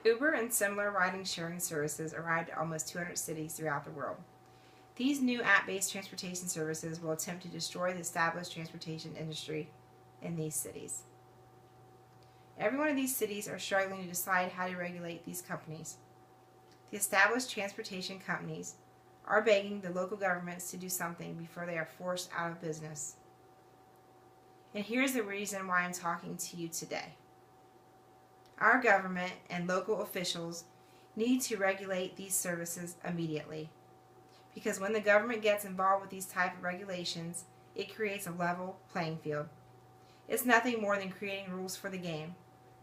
Uber and similar riding-sharing services arrived at almost 200 cities throughout the world. These new app-based transportation services will attempt to destroy the established transportation industry in these cities. Every one of these cities are struggling to decide how to regulate these companies. The established transportation companies are begging the local governments to do something before they are forced out of business. And here's the reason why I'm talking to you today. Our government and local officials need to regulate these services immediately. Because when the government gets involved with these type of regulations, it creates a level playing field. It's nothing more than creating rules for the game.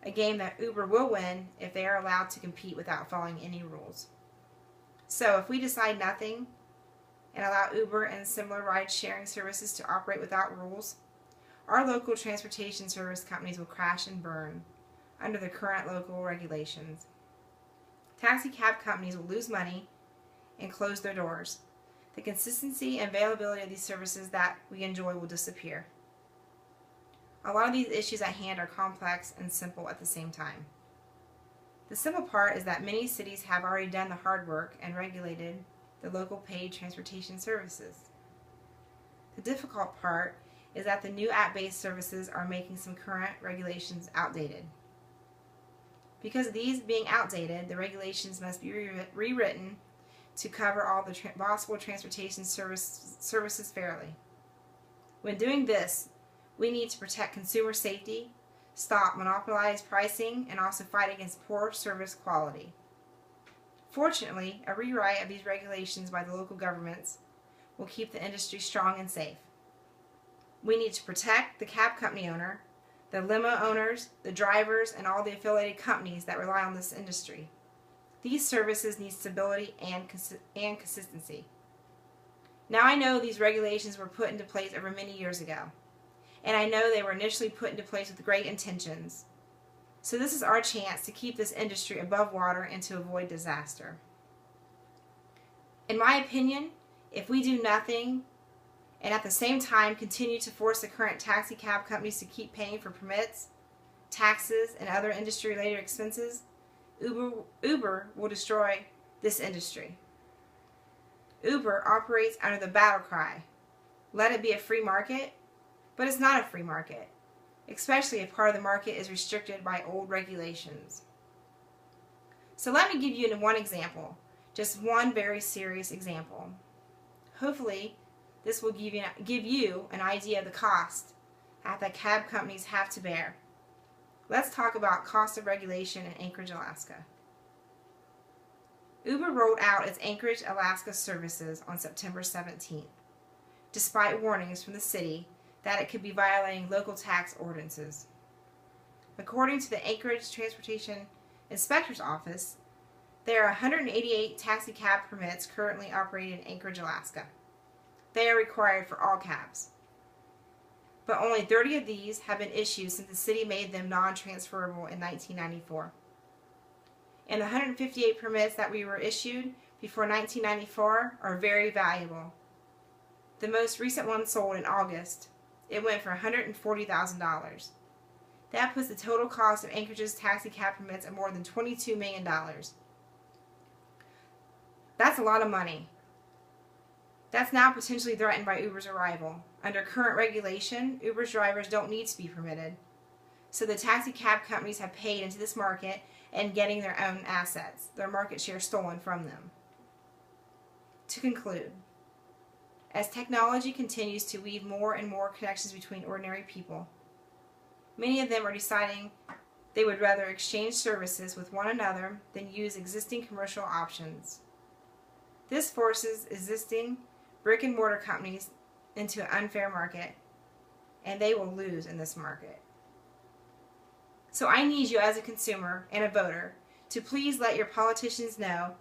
A game that Uber will win if they are allowed to compete without following any rules. So if we decide nothing and allow Uber and similar ride-sharing services to operate without rules, our local transportation service companies will crash and burn under the current local regulations. Taxi cab companies will lose money and close their doors. The consistency and availability of these services that we enjoy will disappear. A lot of these issues at hand are complex and simple at the same time. The simple part is that many cities have already done the hard work and regulated the local paid transportation services. The difficult part is that the new app-based services are making some current regulations outdated. Because of these being outdated, the regulations must be rewritten to cover all the possible transportation services fairly. When doing this, we need to protect consumer safety, stop monopolized pricing, and also fight against poor service quality. Fortunately, a rewrite of these regulations by the local governments will keep the industry strong and safe. We need to protect the cab company owner, the limo owners, the drivers, and all the affiliated companies that rely on this industry. These services need stability and consistency. Now I know these regulations were put into place over many years ago, and I know they were initially put into place with great intentions. So this is our chance to keep this industry above water and to avoid disaster. In my opinion, if we do nothing and at the same time continue to force the current taxi cab companies to keep paying for permits, taxes, and other industry-related expenses, Uber will destroy this industry. Uber operates under the battle cry, let it be a free market, but it's not a free market, especially if part of the market is restricted by old regulations. So let me give you one example, just one very serious example. Hopefully, this will give you an idea of the cost that cab companies have to bear. Let's talk about cost of regulation in Anchorage, Alaska. Uber rolled out its Anchorage, Alaska services on September 17th, despite warnings from the city that it could be violating local tax ordinances. According to the Anchorage Transportation Inspector's Office, there are 188 taxi cab permits currently operating in Anchorage, Alaska. They are required for all cabs. But only 30 of these have been issued since the city made them non-transferable in 1994. And the 158 permits that we were issued before 1994 are very valuable. The most recent one sold in August. It went for $140,000. That puts the total cost of Anchorage's taxi cab permits at more than $22 million. That's a lot of money. That's now potentially threatened by Uber's arrival. Under current regulation, Uber's drivers don't need to be permitted. So the taxi cab companies have paid into this market and getting their own assets, their market share stolen from them. To conclude, as technology continues to weave more and more connections between ordinary people, many of them are deciding they would rather exchange services with one another than use existing commercial options. This forces existing brick-and-mortar companies into an unfair market, and they will lose in this market. So I need you as a consumer and a voter to please let your politicians know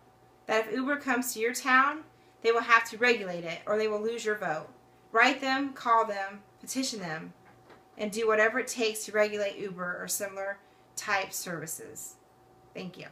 that if Uber comes to your town, they will have to regulate it or they will lose your vote. Write them, call them, petition them, and do whatever it takes to regulate Uber or similar type services. Thank you.